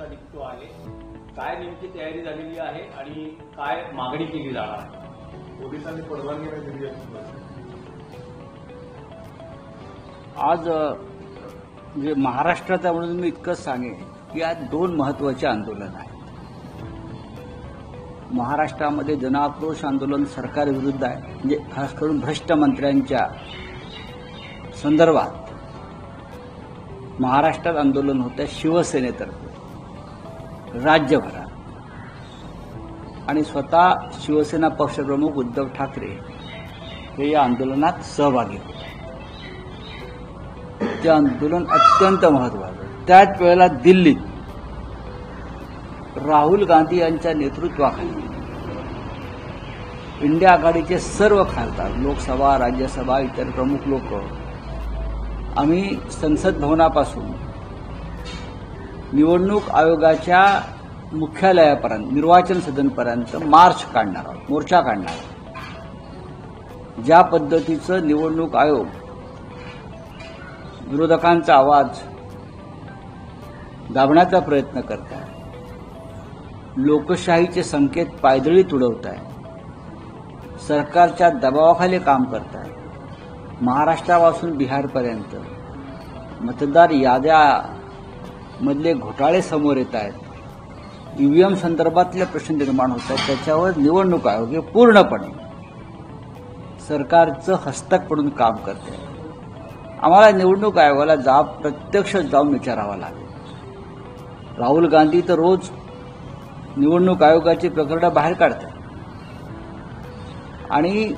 मोर्चा निघतो आहे, काय नेमकी तयारी झालेली आहे आणि काय मागणी केली जाणार आहे? पोलिसांनी परवानगी नाही दिली आहे. आज म्हणजे महाराष्ट्राचा म्हणून मी इतकंच सांगेन की आज दोन महत्वाचे आंदोलन आहेत. महाराष्ट्रामध्ये जनआक्रोश आंदोलन सरकारविरुद्ध आहे, म्हणजे खास करून भ्रष्ट मंत्र्यांच्या संदर्भात महाराष्ट्रात आंदोलन होतं शिवसेनेतर्फे राज्यभरात, आणि स्वतः शिवसेना पक्षप्रमुख उद्धव ठाकरे हे या आंदोलनात सहभागी होते. ते आंदोलन अत्यंत महत्वाचं. त्याच वेळेला दिल्लीत राहुल गांधी यांच्या नेतृत्वाखाली इंडिया आघाडीचे सर्व खासदार, लोकसभा, राज्यसभा, इतर प्रमुख लोक आम्ही संसद भवनापासून निवडणूक आयोगाच्या मुख्यालयापर्यंत, निर्वाचन सदनपर्यंत मार्च काढणार आहोत, मोर्चा काढणार आहोत. ज्या पद्धतीचं निवडणूक आयोग विरोधकांचा आवाज दाबण्याचा प्रयत्न करत आहे, लोकशाहीचे संकेत पायदळी तुडवत आहे, सरकारच्या दबावाखाली काम करत आहे, महाराष्ट्रापासून बिहारपर्यंत मतदार याद्यामधले घोटाळे समोर येत आहेत, ईव्हीएम संदर्भातले प्रश्न निर्माण होत आहेत, त्याच्यावर निवडणूक आयोग हे पूर्णपणे सरकारचं हस्तक पडून काम करते. आम्हाला निवडणूक आयोगाला प्रत्यक्ष जाऊन विचारावा लागेल. राहुल गांधी तर रोज निवडणूक आयोगाची प्रकरणं बाहेर काढतात, आणि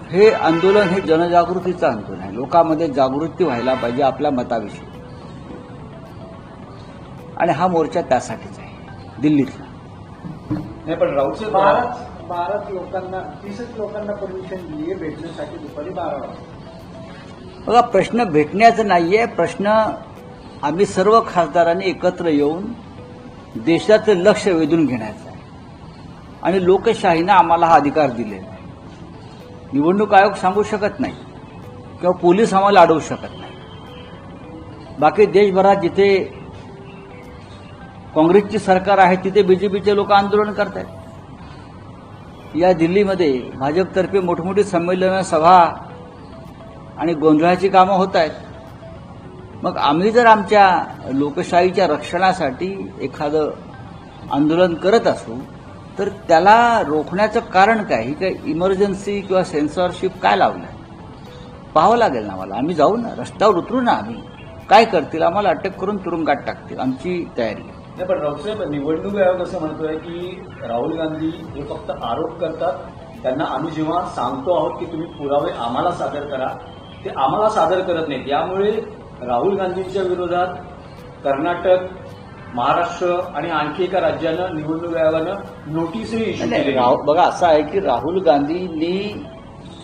हे आंदोलन हे जनजागृतीचं आंदोलन आहे. लोकांमध्ये जागृती व्हायला पाहिजे आपल्या मताविषयी, आणि हा मोर्चा त्यासाठीच आहे दिल्लीतला. नाही, पण राऊत बाराच लोकांना 30 लोकांना परमिशन दिली आहे भेटण्यासाठी दुपारी 12 वाजता. बघा, प्रश्न भेटण्याचं नाहीये, प्रश्न आम्ही सर्व खासदारांनी एकत्र येऊन देशाचं लक्ष वेधून घेण्याचा आहे, आणि लोकशाहीनं आम्हाला हा अधिकार दिलेला आहे. निवडणूक आयोग सांगू शकत नाही किंवा पोलीस आम्हाला अडवू शकत नाही. बाकी देशभरात जिथे काँग्रेसची सरकार आहे तिथे बीजेपीचे लोक आंदोलन करत आहेत. या दिल्लीमध्ये भाजपतर्फे मोठमोठी संमेलनं, सभा आणि गोंधळाची कामं होत आहेत. मग आम्ही जर आमच्या लोकशाहीच्या रक्षणासाठी एखादं आंदोलन करत असू तर त्याला रोखण्याचं कारण काय? ही काय इमर्जन्सी किंवा सेन्सॉरशिप काय लावलं पाहावं लागेल ना आम्हाला. आम्ही जाऊ ना, रस्त्यावर उतरू ना, आम्ही काय करतील, आम्हाला अटक करून तुरुंगात टाकतील, आमची तयारी. नाही, पण राऊतसाहेब, निवडणूक आयोग असं म्हणतोय की राहुल गांधी हे फक्त आरोप करतात. त्यांना आम्ही जेव्हा सांगतो आहोत की तुम्ही पुरावे आम्हाला सादर करा, ते आम्हाला सादर करत नाहीत. यामुळे राहुल गांधींच्या विरोधात कर्नाटक, महाराष्ट्र आणि आणखी एका राज्यानं निवडणूक आयोगानं नोटीसही इश्यू केली. बघा, असं आहे की राहुल गांधींनी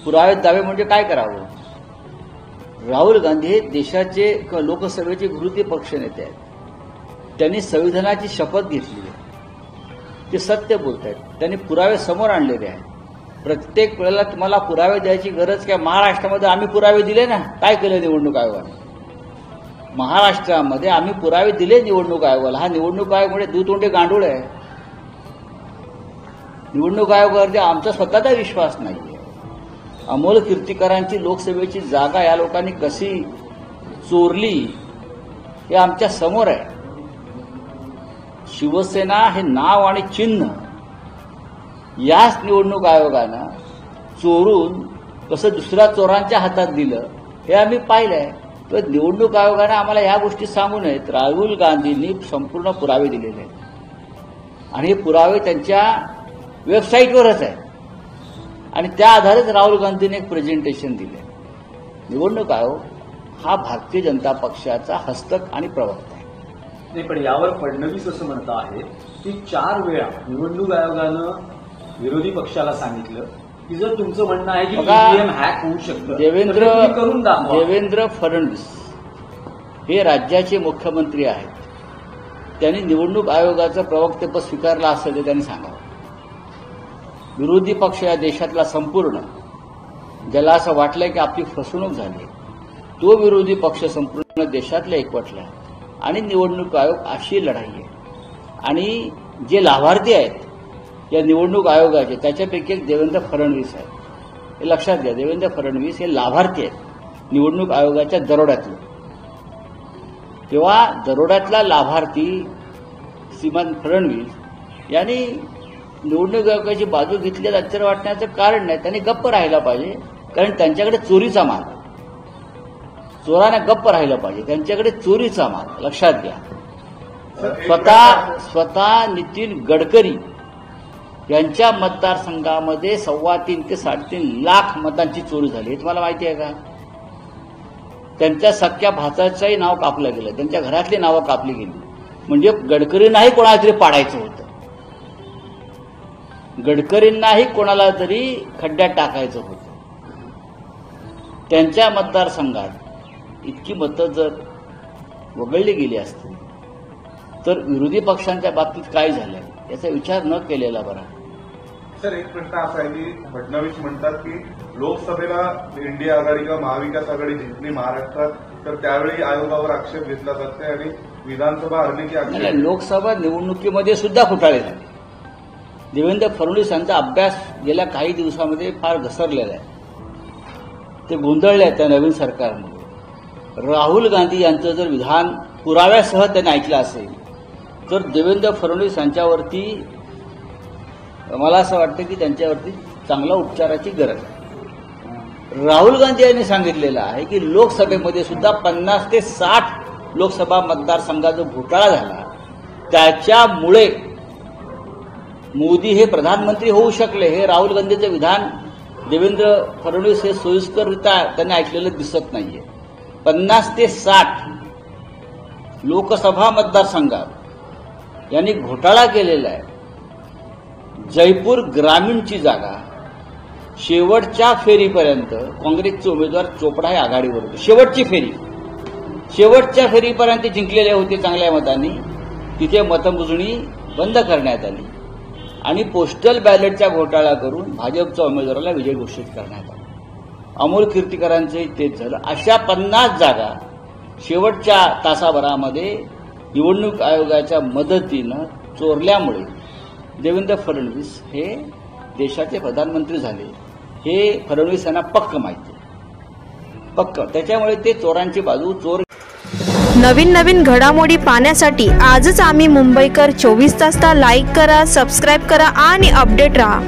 पुरावे द्यावे म्हणजे काय करावं? राहुल गांधी हे देशाचे लोकसभेचे विरोधी पक्षनेते आहेत. त्यांनी संविधानाची शपथ घेतली आहे, ते सत्य बोलत आहेत, त्यांनी पुरावे समोर आणलेले आहेत. प्रत्येक वेळेला तुम्हाला पुरावे द्यायची गरज काय? महाराष्ट्रामध्ये आम्ही पुरावे दिले ना. काय केलं निवडणूक आयोगाने? महाराष्ट्रामध्ये आम्ही पुरावे दिले निवडणूक आयोगाला. हा निवडणूक आयोग म्हणजे दुतोंडे गांडूळ आहे. निवडणूक आयोगावरती आमचा स्वतःचा विश्वास नाहीये. अमोल कीर्तीकरांची लोकसभेची जागा या लोकांनी कशी चोरली हे आमच्या समोर आहे. शिवसेना हे नाव आणि चिन्ह याच निवडणूक आयोगानं चोरून कसं दुसऱ्या चोरांच्या हातात दिलं हे आम्ही पाहिलंय. तर निवडणूक आयोगानं आम्हाला ह्या गोष्टी सांगू नयेत. राहुल गांधींनी संपूर्ण पुरावे दिलेले आहेत, आणि हे पुरावे त्यांच्या वेबसाईटवरच आहेत, आणि त्या आधारेच राहुल गांधींनी एक प्रेझेंटेशन दिले. निवडणूक आयोग हा भारतीय जनता पक्षाचा हस्तक आणि प्रवक्ता आहे. नाही, पण यावर फडणवीस असं म्हणत आहे की 4 वेळा निवडणूक आयोगानं विरोधी पक्षाला सांगितलं की जर तुमचं म्हणणं आहे की ईव्हीएम हॅक होऊ शकतं, देवेंद्र फडणवीस हे राज्याचे मुख्यमंत्री आहेत. त्यांनी निवडणूक आयोगाचं प्रवक्तेपद स्वीकारलं असेल तर त्यांनी सांगावं. विरोधी पक्ष या देशातला संपूर्ण, ज्याला असं वाटलंय की आपली फसवणूक झाली, तो विरोधी पक्ष संपूर्ण देशातला एकवटला, आणि निवडणूक आयोग अशी लढाई आहे. आणि जे लाभार्थी आहेत या निवडणूक आयोगाचे त्याच्यापैकी एक देवेंद्र फडणवीस आहे. हे लक्षात घ्या, देवेंद्र फडणवीस हे लाभार्थी आहेत निवडणूक आयोगाच्या दरोड्यातले. तेव्हा दरोड्यातला लाभार्थी श्रीमान फडणवीस यांनी निवडणूक आयोगाची बाजू घेतली आश्चर्य वाटण्याचं कारण नाही. त्यांनी गप्प राहायला पाहिजे, कारण त्यांच्याकडे चोरीचा माल, चोराने गप्प राहिलं पाहिजे, त्यांच्याकडे चोरीचा माल. लक्षात घ्या, स्वतः नितीन गडकरी यांच्या मतदारसंघामध्ये 3.25 ते 3.5 लाख मतांची चोरी झाली. हे तुम्हाला माहिती आहे का? त्यांच्या सख्या भाचाचंही नाव कापलं गेलं, त्यांच्या घरातली नावं कापली गेली. म्हणजे गडकरींनाही कोणाला तरी पाडायचं होतं, गडकरींनाही कोणाला तरी खड्ड्यात टाकायचं होतं. त्यांच्या मतदारसंघात इतकी मतं जर वगळली गेली असती तर विरोधी पक्षांच्या बाबतीत काय झालं याचा विचार न केलेला बरा. सर, एक प्रश्न असा आहे की फडणवीस म्हणतात की लोकसभेला इंडिया आघाडी किंवा महाविकास आघाडी जिंकली महाराष्ट्रात तर त्यावेळी आयोगावर आक्षेप घेतला जात नाही आणि विधानसभा हरली की आक्षेप. लोकसभा निवडणुकीमध्ये सुद्धा घोटाळे झाले. देवेंद्र फडणवीस यांचा अभ्यास गेल्या काही दिवसामध्ये फार घसरलेला आहे, ते गोंधळले आहेत त्या नवीन सरकारमध्ये. राहुल गांधी यांचं जर विधान पुराव्यासह त्यांनी ऐकलं असेल तर देवेंद्र फडणवीस यांच्यावरती मला असं वाटतं की त्यांच्यावरती चांगल्या उपचाराची गरज आहे. राहुल गांधी यांनी सांगितलेलं आहे की लोकसभेमध्ये सुद्धा 50 ते 60 लोकसभा मतदारसंघाचा घोटाळा झाला, त्याच्यामुळे मोदी हे प्रधानमंत्री होऊ शकले. हे राहुल गांधीचं विधान देवेंद्र फडणवीस हे सोयीस्कररित्या त्यांनी ऐकलेलं दिसत नाहीये. 50 ते 60 लोकसभा मतदारसंघात यांनी घोटाळा केलेला आहे. जयपूर ग्रामीणची जागा शेवटच्या फेरीपर्यंत काँग्रेसचे उमेदवार चोपडा हे आघाडीवर होते. शेवटच्या फेरीपर्यंत जिंकलेले होते चांगल्या मतांनी. तिथे मतमोजणी बंद करण्यात आली आणि पोस्टल बॅलेटचा घोटाळा करून भाजपच्या उमेदवाराला विजय घोषित करण्यात आला. अमोल कीर्तीकरांचंही तेच झालं. अशा 50 जागा शेवटच्या तासाभरामध्ये निवडणूक आयोगाच्या मदतीनं चोरल्यामुळे देवेंद्र फडणवीस हे देशाचे प्रधानमंत्री झाले. हे फडणवीस यांना पक्क माहिती आहे, पक्क. त्याच्यामुळे ते चोरांची बाजू चोर. नवीन घडामोडी पाहण्यासाठी आजच आम्ही मुंबईकर 24 तासला लाईक करा, सबस्क्राईब करा आणि अपडेट रहा.